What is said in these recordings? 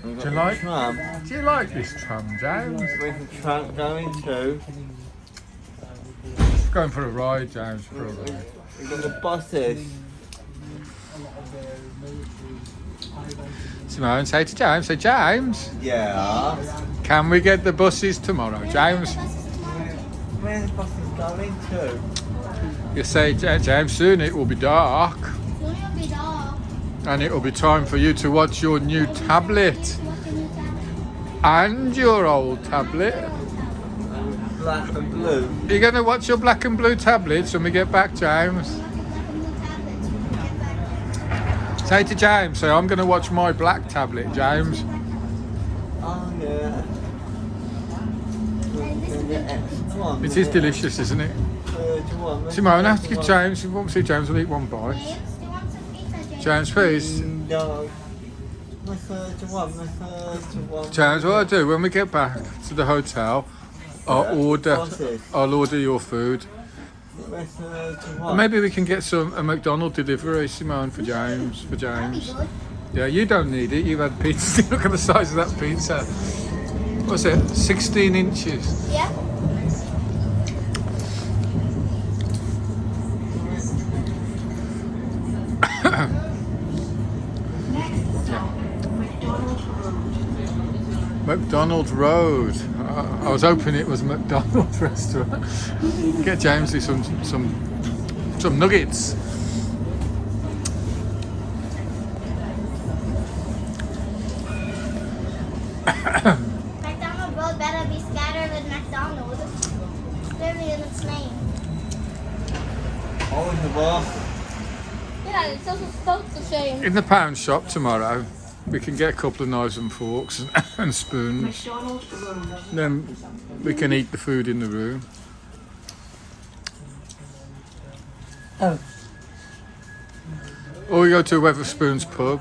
We've got Do you the like? tram. Do you like this tram, James? Where's the tram going to? Going for a ride, James. For a ride. We've got the buses. Simone, say to James. Say, James, Yeah. can we get the buses tomorrow, James? Where's the buses going to? You say, James, soon it will be dark, Soon it'll be dark. and it will be time for you to watch your new tablet and your old tablet. Black and blue. You're going to watch your black and blue tablets when we get back, James. Say to James, say, I'm going to watch my black tablet, James. Oh yeah. And the extra one. It is delicious, isn't it? Simone, I have to give James, you want to see James will eat one bite. James, do you want some pizza, James, please. No. My third one. James, what I'll do when we get back to the hotel, I'll order your food. My third And one. maybe we can get a McDonald's delivery, Simone, for James. That'd be good. Yeah, you don't need it. You've had pizza. Look at the size of that pizza. What's it? 16 inches. Yeah. McDonald's Road. I was hoping it was McDonald's restaurant. Get James some nuggets. McDonald's Road better be scattered with McDonald's. Literally in its name. Oh, in the bus. Yeah, it's also supposed to say. In the pound shop tomorrow, we can get a couple of knives and forks and spoons. Then we can eat the food in the room. Oh. Or we go to Weatherspoon's pub.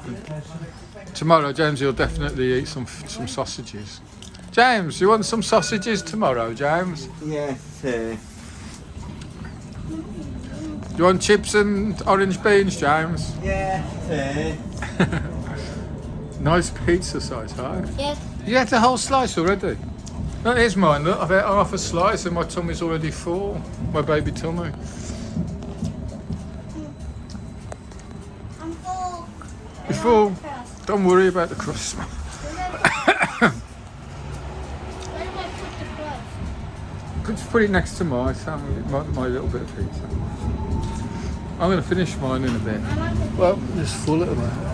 Tomorrow, James, you'll definitely eat some sausages. James, you want some sausages tomorrow, James? Yes, You want chips and orange beans, James? yes, Nice pizza size, huh? Yes. You had the whole slice already? No, here's mine. Look, I've had half a slice and my tummy's already full. My baby tummy. I'm full. You're full. Don't worry about the crust. Where do I put the crust? Could you put it next to my little bit of pizza? I'm going to finish mine in a bit. I want the Well, just full at the moment.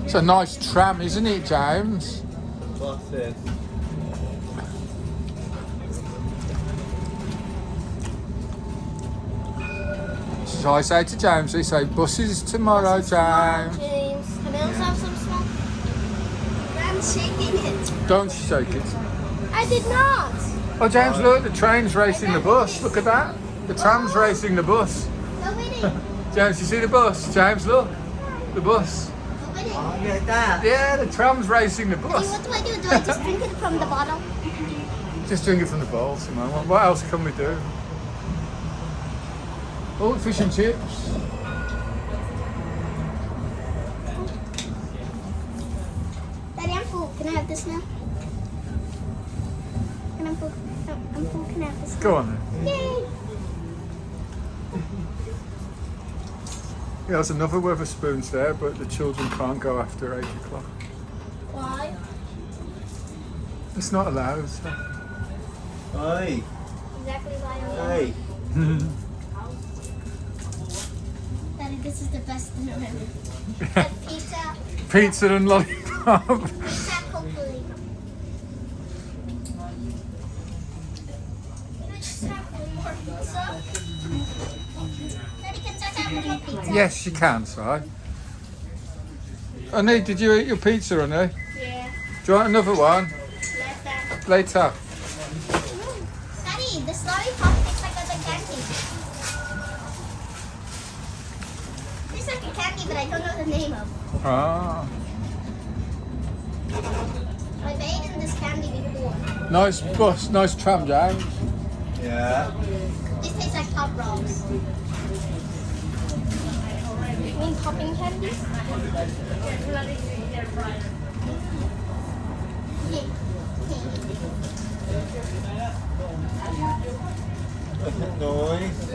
It's a nice tram, isn't it, James? buses. So I say to James, they say buses tomorrow, James. James, can we also have some smoke? I'm shaking it. Don't shake it. I did not. Oh, James, look, the train's racing the bus. Look at that. The tram's racing the bus. No, we didn't. James, you see the bus? James, look. The bus. No, we didn't. Oh, yeah, that. Yeah, the tram's racing the Hey, bus. what do I do? Do I just drink it from the bottle? Just drink it from the bowl, Simone. What else can we do? Oh, fish and chips. Daddy, I'm full. Can I have this now? And I'm full. I'm full. Can I have this now? Go on then. Yay! Yeah, there's another Weatherspoons there, but the children can't go after 8 o'clock. Why? It's not allowed. So. Hey, Exactly why I'm hey. Daddy, this is the best dinner ever. Get pizza. Pizza and lollipop. Pizza, hopefully. Can I just have one more pizza? Daddy, can I just have one more pizza? Yes, you can, Si. Honey, did you eat your pizza, honey? Yeah. Do you want another one? Left that. Later. Daddy, this lollipop tastes like other candy. Tastes like a candy, but I don't know the name of. Ah, I've eaten this candy before. nice bus, nice tram, James. Yeah. This tastes like Pop Rocks. popping candies? What's that noise?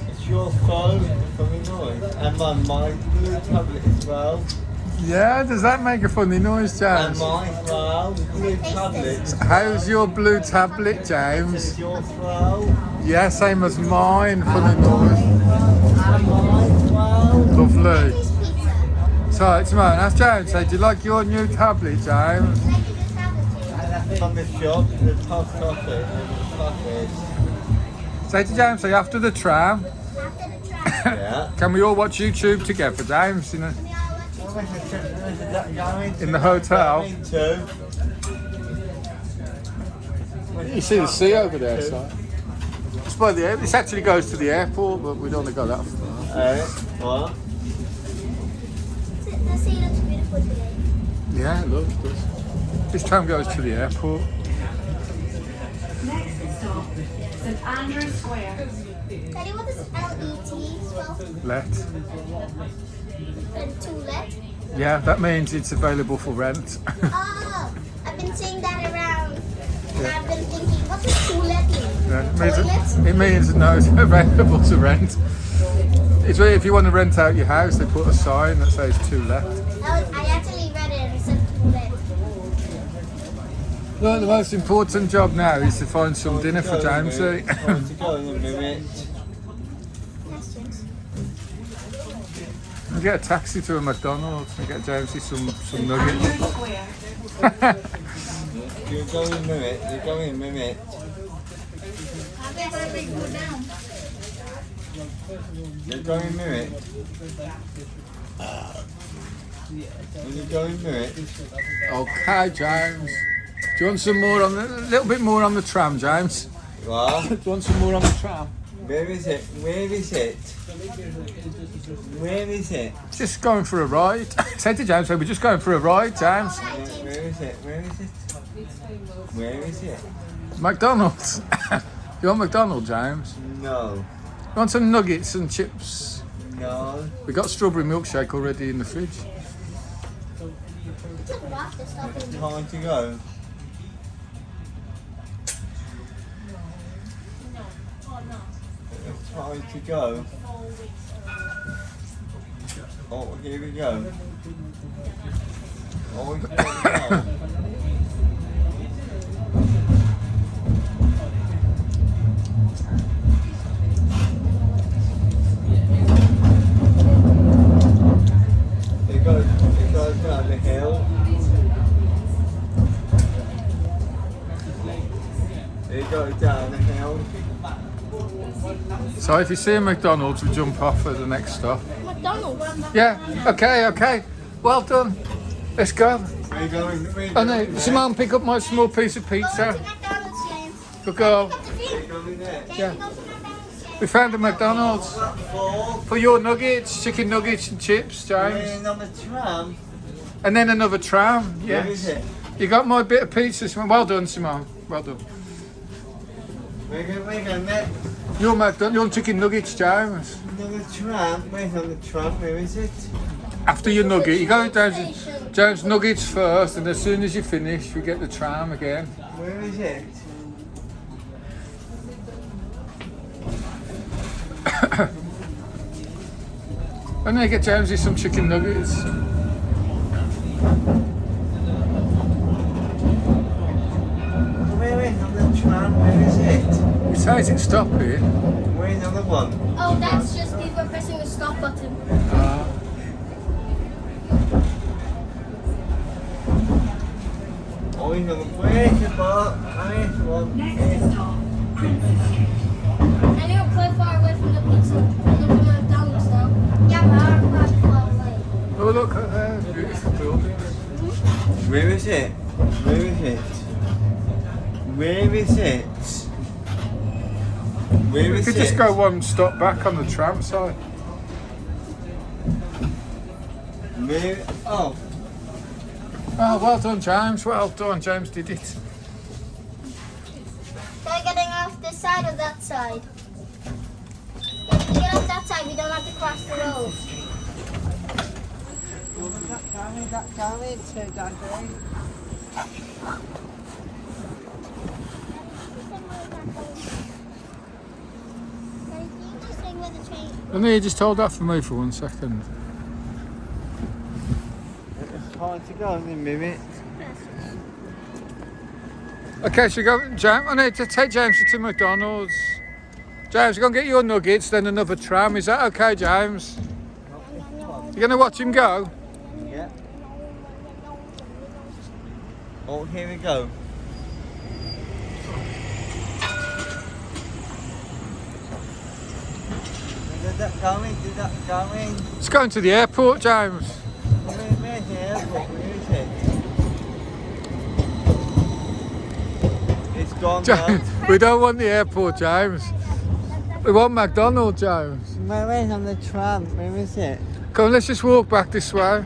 It's your phone, the funny noise. And my blue tablet as well. Yeah, does that make a funny noise, And James? mine as well, the blue tablet. How's your blue tablet, James? It's your phone. Yeah, same as mine, funny noise. And mine as well. Lovely. This pizza. So, tomorrow, ask James, say, do you like your new tablet, James? Like you just have it I left it on the shop, the post office, and the office. Say to James, say, after the tram, after the tram. Yeah. can we all watch YouTube together, James? You know? We all watch it. In the hotel. You see the sea over there, so. It's by the air. This actually goes to the airport, but we don't want to go that far. What? The sea looks beautiful today. Yeah, look, it does. This tram goes to the airport. Next stop, St Andrews Square. Daddy, what does LET spell? Let. And to let? Yeah, that means it's available for rent. Oh, I've been saying that around. And I've been thinking, what does to let mean? Yeah, it means no, it's available to rent. It's really, if you want to rent out your house, they put a sign that says to let. I actually read it and it said to let. Look, the most important job now is to find some dinner for Jamesy. Time to go in a minute. Questions? And get a taxi to a McDonald's and get Jamesy some St nuggets. Andrews Square. You're going in a minute. You're going in a minute. You're going in a minute. Will you go in a minute? Okay, James. Do you want some more on a little bit more on the tram, James? What? Do you want some more on the tram? Where is it? Where is it? Where is it? Just going for a ride. Say to James, we're just going for a ride, James. Where is it? Where is it? Where is it? McDonald's. You want McDonald's, James? No. You want some nuggets and chips? No. We got strawberry milkshake already in the fridge. Time to go. It's time to go. Oh, here we go. Oh, here we go. It goes down the hill. It goes down the hill. So if you see a McDonald's, we jump off at the next stop. McDonald's. Yeah, okay. Well done. Let's go. We're going. Oh no, Simone, pick up my small piece of Go to pizza. McDonald's, James. Good girl. Pick up the drink. We're going there. James, Yeah. go to McDonald's, James. We found a McDonald's. What for? For your nuggets, chicken nuggets and chips, James. We're on the tram. And then another tram. Where is Yes. it? You got my bit of pizza, Simone. Well done, Simone. Well done. We're going there. Your McDonald's, your chicken nuggets, James. On the tram. Where's on the tram? Where is it? After your nugget, you go down to James nuggets first, and as soon as you finish, we get the tram again. Where is it? And then you get Jamesy some chicken nuggets. Where is on the tram? Where is it? It says it's stopping. Where's another one? Oh, that's just people pressing the stop button. Oh, he's on the where's the bar? Where's the one? Next stop, Princess Street. I know we're quite far away from the pizza. Look at McDonald's though. Yeah, but I'm quite far away. Oh look at there, beautiful building. Where is it? Where is it? Where is it? Where We is could it? just go one stop back on the tram side. Where? Oh, Oh, well done, James. Well done, James did it. They're getting off this side or that side? Get off that side, we don't have to cross the road. Daddy, can you just sing with the train? Let me just hold that for me for 1 second. It's hard to go in a minute. Okay, so go, James. I need to take James to McDonald's. James, we're going to get your nuggets, then another tram. Is that okay, James? You're going to watch him go? Yeah. Oh, here we go. Did that going? Did that going? It's going to the airport, James. Where's the airport? Where is it? It's gone now. James, we don't want the airport, James. We want McDonald's, James. Where's on the tram? Where is it? Come on, let's just walk back this way.